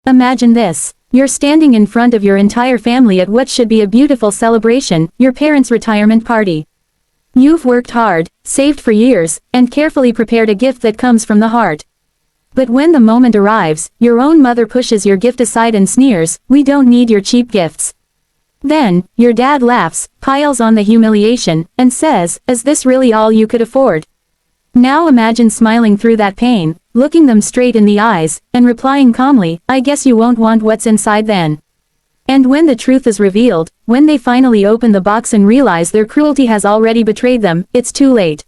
Imagine this. You're standing in front of your entire family at what should be a beautiful celebration, your parents' retirement party. You've worked hard, saved for years, and carefully prepared a gift that comes from the heart. But when the moment arrives, your own mother pushes your gift aside and sneers, "We don't need your cheap gifts." Then, your dad laughs, piles on the humiliation, and says, "Is this really all you could afford?" Now imagine smiling through that pain, looking them straight in the eyes, and replying calmly, "I guess you won't want what's inside then." And when the truth is revealed, when they finally open the box and realize their cruelty has already betrayed them, it's too late.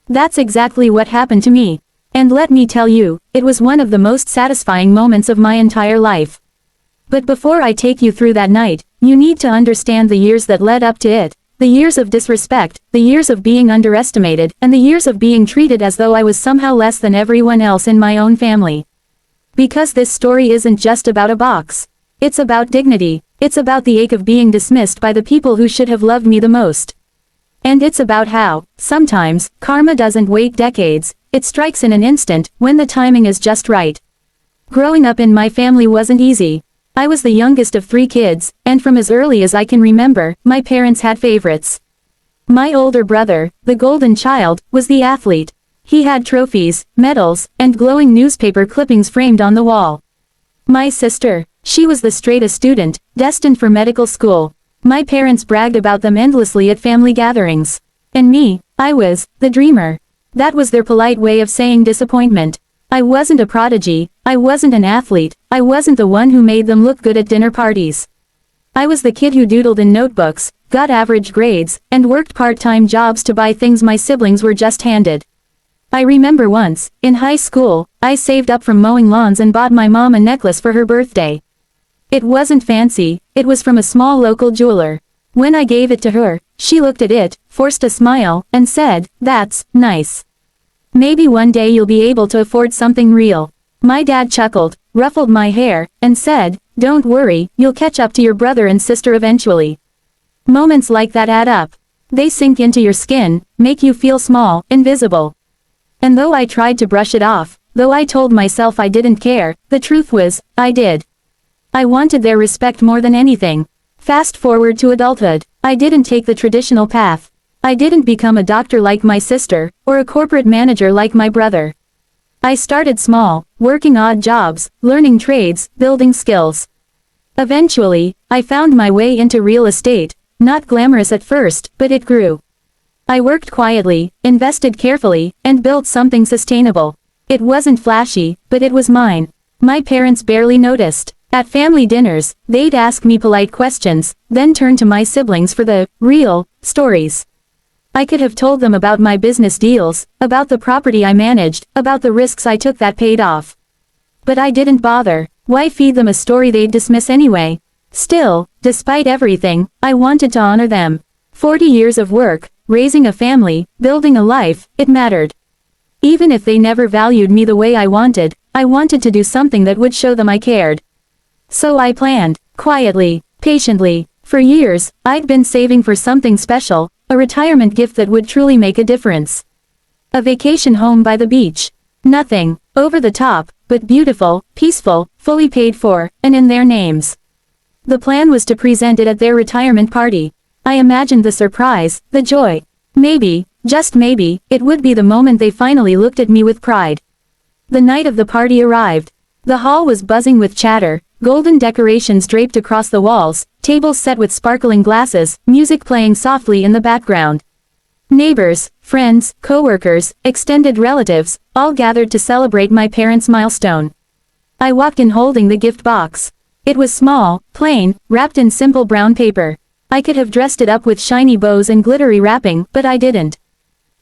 That's exactly what happened to me. And let me tell you, it was one of the most satisfying moments of my entire life. But before I take you through that night, you need to understand the years that led up to it, the years of disrespect, the years of being underestimated, and the years of being treated as though I was somehow less than everyone else in my own family. Because this story isn't just about a box. It's about dignity. It's about the ache of being dismissed by the people who should have loved me the most. And it's about how, sometimes, karma doesn't wait decades, it strikes in an instant, when the timing is just right. Growing up in my family wasn't easy. I was the youngest of 3 kids, and from as early as I can remember, my parents had favorites. My older brother, the golden child, was the athlete. He had trophies, medals, and glowing newspaper clippings framed on the wall. My sister, she was the straightest student, destined for medical school. My parents bragged about them endlessly at family gatherings. And me, I was the dreamer. That was their polite way of saying disappointment. I wasn't a prodigy, I wasn't an athlete, I wasn't the one who made them look good at dinner parties. I was the kid who doodled in notebooks, got average grades, and worked part-time jobs to buy things my siblings were just handed. I remember once, in high school, I saved up from mowing lawns and bought my mom a necklace for her birthday. It wasn't fancy, it was from a small local jeweler. When I gave it to her, she looked at it, forced a smile, and said, "That's nice. Maybe one day you'll be able to afford something real." My dad chuckled, ruffled my hair, and said, "Don't worry, you'll catch up to your brother and sister eventually." Moments like that add up. They sink into your skin, make you feel small, invisible. And though I tried to brush it off, though I told myself I didn't care, the truth was, I did. I wanted their respect more than anything. Fast forward to adulthood, I didn't take the traditional path. I didn't become a doctor like my sister, or a corporate manager like my brother. I started small, working odd jobs, learning trades, building skills. Eventually, I found my way into real estate, not glamorous at first, but it grew. I worked quietly, invested carefully, and built something sustainable. It wasn't flashy, but it was mine. My parents barely noticed. At family dinners, they'd ask me polite questions, then turn to my siblings for the real stories. I could have told them about my business deals, about the property I managed, about the risks I took that paid off. But I didn't bother. Why feed them a story they'd dismiss anyway? Still, despite everything, I wanted to honor them. 40 years of work, raising a family, building a life, it mattered. Even if they never valued me the way I wanted to do something that would show them I cared. So I planned, quietly, patiently. For years, I'd been saving for something special, a retirement gift that would truly make a difference. A vacation home by the beach. Nothing over the top, but beautiful, peaceful, fully paid for, and in their names. The plan was to present it at their retirement party. I imagined the surprise, the joy. Maybe, just maybe, it would be the moment they finally looked at me with pride. The night of the party arrived. The hall was buzzing with chatter, golden decorations draped across the walls, tables set with sparkling glasses, music playing softly in the background. Neighbors, friends, co-workers, extended relatives, all gathered to celebrate my parents' milestone. I walked in holding the gift box. It was small, plain, wrapped in simple brown paper. I could have dressed it up with shiny bows and glittery wrapping, but I didn't.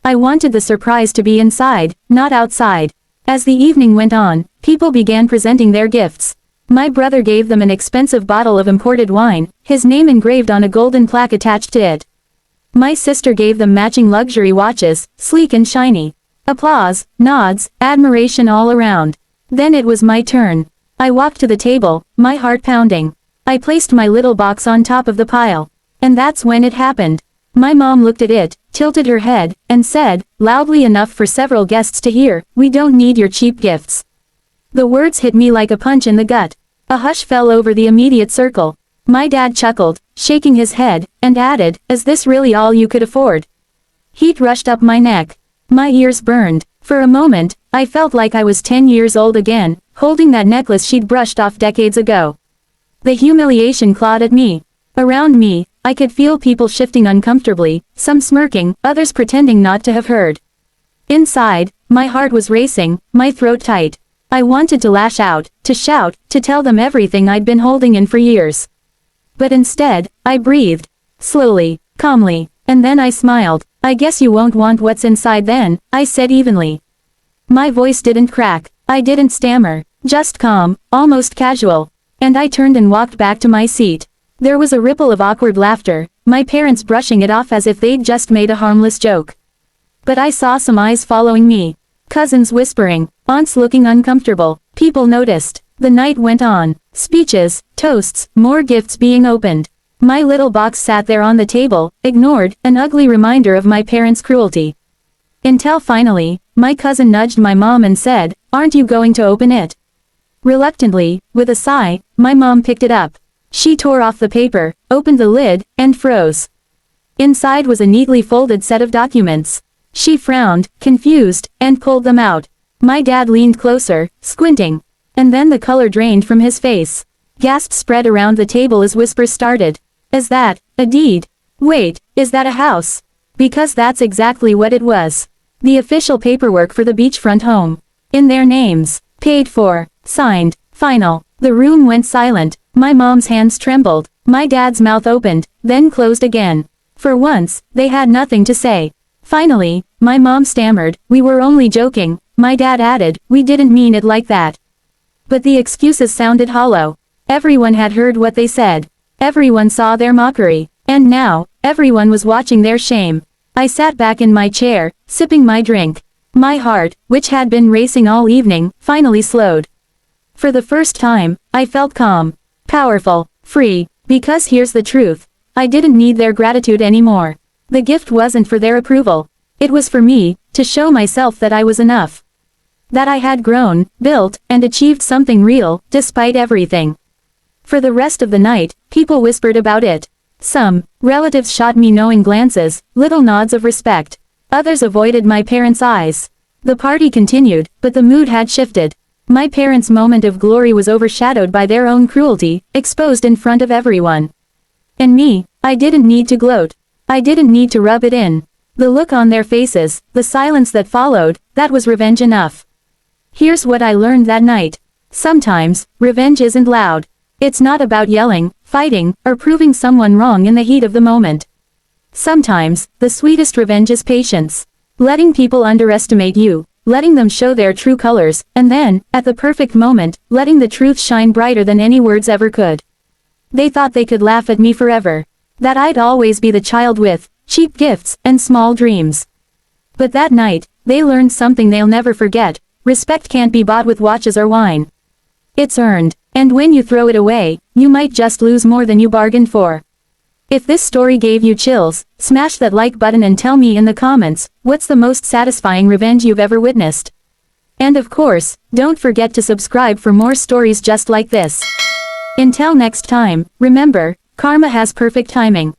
I wanted the surprise to be inside, not outside. As the evening went on, people began presenting their gifts. My brother gave them an expensive bottle of imported wine, his name engraved on a golden plaque attached to it. My sister gave them matching luxury watches, sleek and shiny. Applause, nods, admiration all around. Then it was my turn. I walked to the table, my heart pounding. I placed my little box on top of the pile. And that's when it happened. My mom looked at it, tilted her head, and said, loudly enough for several guests to hear, "We don't need your cheap gifts." The words hit me like a punch in the gut. A hush fell over the immediate circle. My dad chuckled, shaking his head, and added, "Is this really all you could afford?" Heat rushed up my neck. My ears burned. For a moment, I felt like I was 10 years old again, holding that necklace she'd brushed off decades ago. The humiliation clawed at me. Around me, I could feel people shifting uncomfortably, some smirking, others pretending not to have heard. Inside, my heart was racing, my throat tight. I wanted to lash out, to shout, to tell them everything I'd been holding in for years. But instead, I breathed. Slowly, calmly, and then I smiled. "I guess you won't want what's inside then," I said evenly. My voice didn't crack, I didn't stammer, just calm, almost casual. And I turned and walked back to my seat. There was a ripple of awkward laughter, my parents brushing it off as if they'd just made a harmless joke. But I saw some eyes following me. Cousins whispering, aunts looking uncomfortable. People noticed. The night went on. Speeches, toasts, more gifts being opened. My little box sat there on the table, ignored, an ugly reminder of my parents' cruelty. Until finally, my cousin nudged my mom and said, "Aren't you going to open it?" Reluctantly, with a sigh, my mom picked it up. She tore off the paper, opened the lid, and froze. Inside was a neatly folded set of documents. She frowned, confused, and pulled them out. My dad leaned closer, squinting. And then the color drained from his face. Gasps spread around the table as whispers started. "Is that a deed? Wait, is that a house?" Because that's exactly what it was. The official paperwork for the beachfront home. In their names. Paid for. Signed. Final. The room went silent. My mom's hands trembled. My dad's mouth opened, then closed again. For once, they had nothing to say. Finally, my mom stammered, "We were only joking." My dad added, "We didn't mean it like that." But the excuses sounded hollow. Everyone had heard what they said. Everyone saw their mockery. And now, everyone was watching their shame. I sat back in my chair, sipping my drink. My heart, which had been racing all evening, finally slowed. For the first time, I felt calm, powerful, free, because here's the truth. I didn't need their gratitude anymore. The gift wasn't for their approval. It was for me, to show myself that I was enough. That I had grown, built, and achieved something real, despite everything. For the rest of the night, people whispered about it. Some relatives shot me knowing glances, little nods of respect. Others avoided my parents' eyes. The party continued, but the mood had shifted. My parents' moment of glory was overshadowed by their own cruelty, exposed in front of everyone. And me, I didn't need to gloat. I didn't need to rub it in. The look on their faces, the silence that followed, that was revenge enough. Here's what I learned that night. Sometimes, revenge isn't loud. It's not about yelling, fighting, or proving someone wrong in the heat of the moment. Sometimes, the sweetest revenge is patience. Letting people underestimate you, letting them show their true colors, and then, at the perfect moment, letting the truth shine brighter than any words ever could. They thought they could laugh at me forever. That I'd always be the child with cheap gifts and small dreams. But that night, they learned something they'll never forget. Respect can't be bought with watches or wine. It's earned, and when you throw it away, you might just lose more than you bargained for. If this story gave you chills, smash that like button and tell me in the comments, what's the most satisfying revenge you've ever witnessed? And of course, don't forget to subscribe for more stories just like this. Until next time, remember, karma has perfect timing.